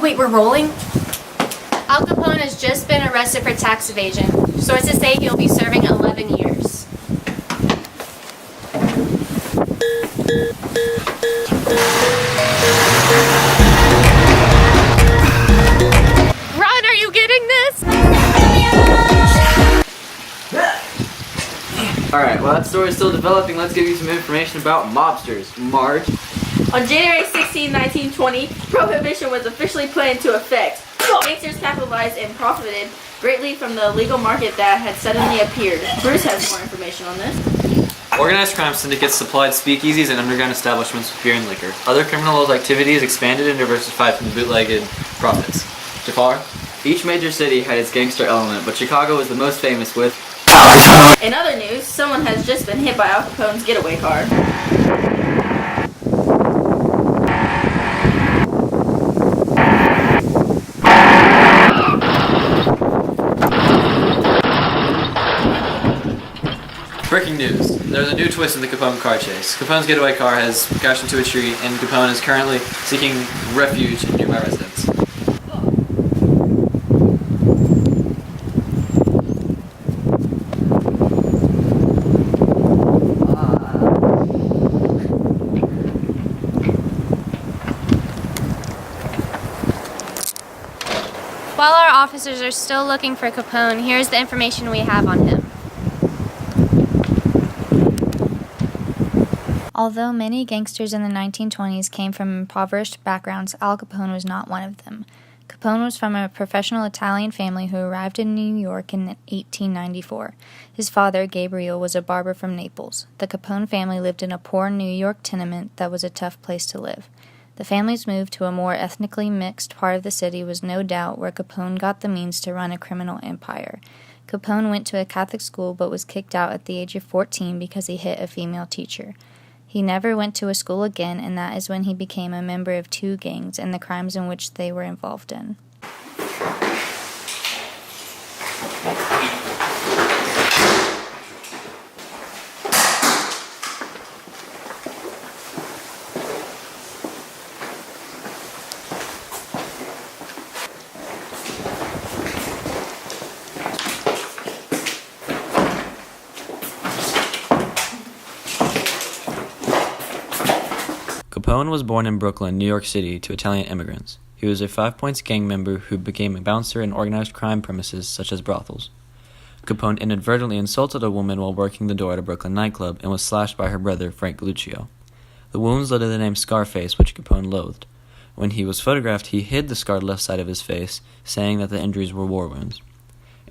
wait, we're rolling? Al Capone has just been arrested for tax evasion. Sources say he'll be serving 11 years. Ron, are you getting this? Alright, well that story is still developing. Let's give you some information about mobsters. Marge. On January 16, 1920, Prohibition was officially put into effect. Gangsters capitalized and profited greatly from the legal market that had suddenly appeared. Bruce has more information on this. Organized crime syndicates supplied speakeasies and underground establishments with beer and liquor. Other criminal activities expanded and diversified from the bootlegged profits. Jafar? Each major city had its gangster element, but Chicago was the most famous with... In other news, someone has just been hit by Al Capone's getaway car. Breaking news. There's a new twist in the Capone car chase. Capone's getaway car has crashed into a tree, and Capone is currently seeking refuge in nearby residence. While our officers are still looking for Capone, here's the information we have on him. Although many gangsters in the 1920s came from impoverished backgrounds, Al Capone was not one of them. Capone was from a professional Italian family who arrived in New York in 1894. His father, Gabriel, was a barber from Naples. The Capone family lived in a poor New York tenement that was a tough place to live. The family's move to a more ethnically mixed part of the city was no doubt where Capone got the means to run a criminal empire. Capone went to a Catholic school but was kicked out at the age of 14 because he hit a female teacher. He never went to a school again, and that is when he became a member of two gangs and the crimes in which they were involved in. Capone was born in Brooklyn, New York City, to Italian immigrants. He was a Five Points gang member who became a bouncer in organized crime premises such as brothels. Capone inadvertently insulted a woman while working the door at a Brooklyn nightclub and was slashed by her brother, Frank Lucio. The wounds led to the name Scarface, which Capone loathed. When he was photographed, he hid the scarred left side of his face, saying that the injuries were war wounds.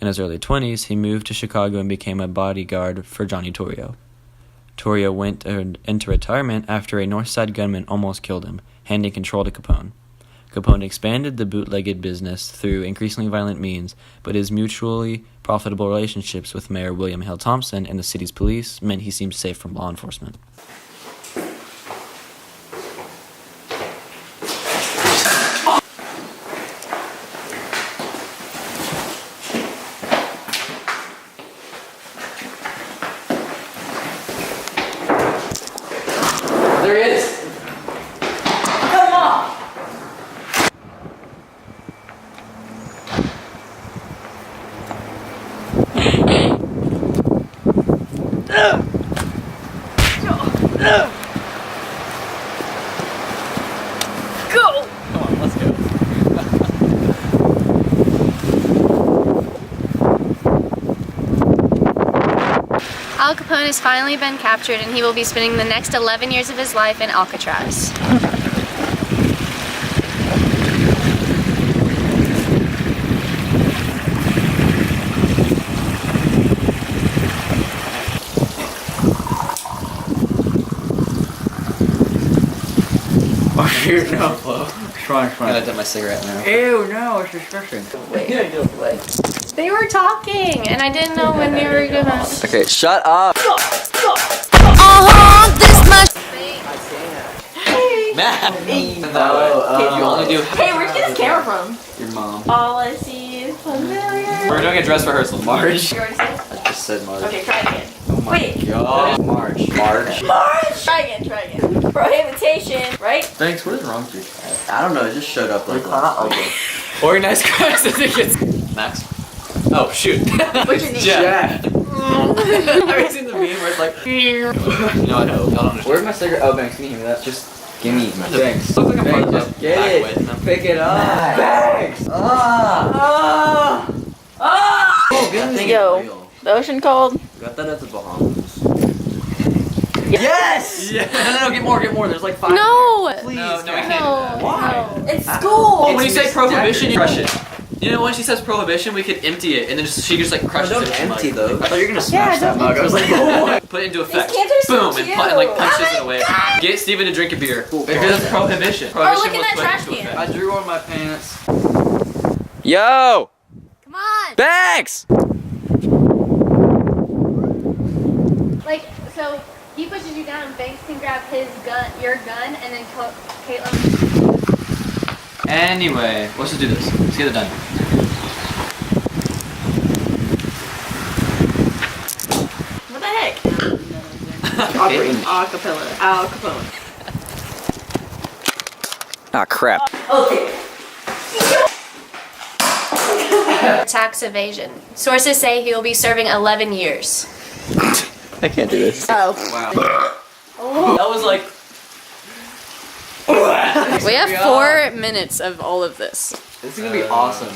In his early 20s, he moved to Chicago and became a bodyguard for Johnny Torrio. Torrio went into retirement after a North Side gunman almost killed him, handing control to Capone. Capone expanded the bootlegged business through increasingly violent means, but his mutually profitable relationships with Mayor William Hale Thompson and the city's police meant he seemed safe from law enforcement. There he is! Come on! Go! Come on, let's go. Al Capone has finally been captured, and he will be spending the next 11 years of his life in Alcatraz. Oh, you're no flow. I'm gonna dip my cigarette now. Ew, no, it's disgusting. Wait. They were talking, and I didn't know when they were gonna... Okay, shut up! Matt! Hey. No, you only do... Hey, where'd you get this camera from? Your mom. All I see is familiar. We're doing a dress rehearsal, Marge. You already said it? I just said Marge. Okay, try it again. Oh my Wait. god. Marge. Try again. Prohibition, right? Thanks, what is wrong with you? I don't know, it just showed up like that. Organized crime certificates. Max? Oh, shoot. What's your name? Jack. Have you seen the meme where it's like... No, I know. Y'all don't understand. Where's my cigarette? Oh, Banks, can you hear me? That's just... Give me my Banks. Looks like I'm part of Just the get back it. way, you know? Pick it up. Banks! Oh, good. Yo, the ocean cold. Got that at the Bahamas. Yes! Yeah. No, get more. There's like 5. No! Please, No, we guys. can't. Why? It's school. Oh, when you say It's prohibition, you decorative. crush it. You know, when she says prohibition, we could empty it, and then she just like crushes Don't it. in empty mud. though. I thought you were gonna smash Yeah, that mug. I was like, oh. Put it into effect. cans are so Boom, and, cute. like punches Oh it away. my Get Steven to drink a beer. Cool. Because it's prohibition. Oh, look Prohibition in was that put trash into can. effect. I drew on my pants. Yo! Come on! Banks! Like, so he pushes you down and Banks can grab your gun, and then Caitlin... Anyway, let's just do this. Let's get it done. What the heck? Okay. Acapella. Al Capone. Ah, crap. Okay. Tax evasion. Sources say he will be serving 11 years. I can't do this. Oh. Wow. That was like... We have 4 minutes of all of this. This is gonna be awesome.